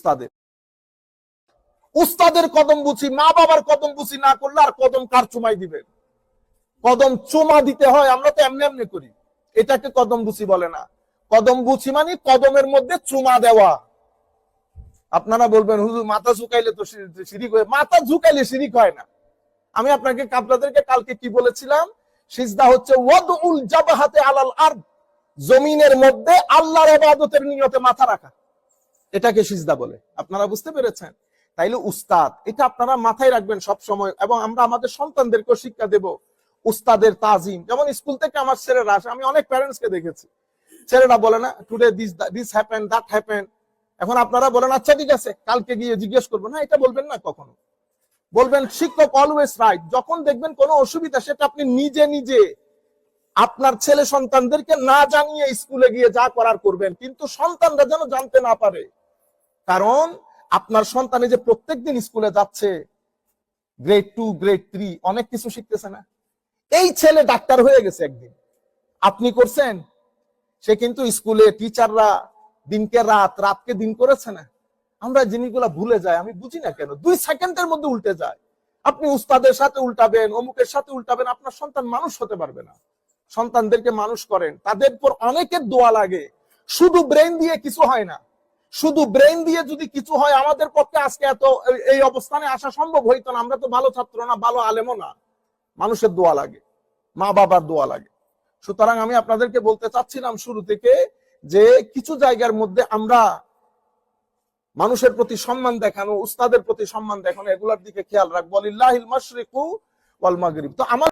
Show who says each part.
Speaker 1: উস্তাদের। উস্তাদের কদম বুঝি, মা বাবার কদম বুঝি না করলে আর কদম কার চুমাই দিবেন? কদম চুমা দিতে হয়, আমরা তো এমনি এমনি করি, এটাকে কদম বুঝি বলে না। কদম বুঝি মানে কদমের মধ্যে চুমা দেওয়া। আপনারা বলবেন হুজুর মাথা ঝুঁকাইলে তো শিরিক হয়। মাথা ঝুঁকাইলে শিরিক হয় না। আমি আপনাদেরকে কালকে কি বলেছিলাম? সিজদা হচ্ছে ওয়াদউল জাবহাতে আলাল আরদ, জমিনের মধ্যে আল্লাহর ইবাদতের নিয়তে মাথা রাখা, এটাকে সিজদা বলে। আপনারা বুঝতে পেরেছেন? তাইলে উস্তাদ, এটা আপনারা মাথায় রাখবেন সব সময়। এবং আমরা আমাদের সন্তানদেরকে শিক্ষা দেব উস্তাদের তাজিম। যেমন স্কুল থেকে আমার ছেলেরা আসে, আমি অনেক প্যারেন্টসকে দেখেছি, ছেলেরা বলে না today this happen, that happen. এখন আপনারা বলেন আচ্ছা ঠিক আছে, কালকে গিয়ে জিজ্ঞেস করবো না, এটা বলবেন না কখনো। বলবেন শিক্ষক অলওয়েজ রাইট। যখন দেখবেন কোনো অসুবিধা, সেটা আপনি নিজে নিজে আপনার ছেলে সন্তানদেরকে না জানিয়ে স্কুলে গিয়ে যা করার করবেন, কিন্তু সন্তানরা যেন জানতে না পারে। কারণ আপনার সন্তানে যে প্রত্যেকদিন স্কুলে যাচ্ছে, গ্রেড 2 গ্রেড 3 অনেক কিছু শিখতেছে না। এই ছেলে ডাক্তার হয়ে গেছে একদিন, আপনি করছেন? সে কিন্তু স্কুলে টিচাররা দিনকে রাত, রাতকে দিন করেছে না। আমরা জিনিসগুলা ভুলে যাই, আমি বুঝি না কেন 2 সেকেন্ডের মধ্যে উল্টে যায়। আপনি উস্তাদের সাথে উল্টাবেন, অমুকের সাথে উল্টাবেন, আপনার সন্তান মানুষ হতে পারবে না। সন্তানদেরকে মানুষ করেন, তাদের পর অনেকের দোয়া লাগে। শুধু ব্রেন দিয়ে কিছু হয় না। শুধু ব্রেন দিয়ে যদি কিছু হয়, আমাদের পক্ষে আজকে এত এই অবস্থানে আসা সম্ভব হইতো না। আমরা তো ভালো ছাত্র না, ভালো আলেমও না। মানুষের দোয়া লাগে, মা বাবার দোয়া লাগে। সুতরাং আমি আপনাদেরকে বলতে চাচ্ছিলাম শুরু থেকে যে কিছু জায়গার মধ্যে আমরা মানুষের প্রতি সম্মান দেখানো, উস্তাদের প্রতি সম্মান দেখানো, এগুলোর দিকে খেয়াল রাখবো। লিল্লাহিল মাশরিকু ওয়াল মাগরিব। তো আমার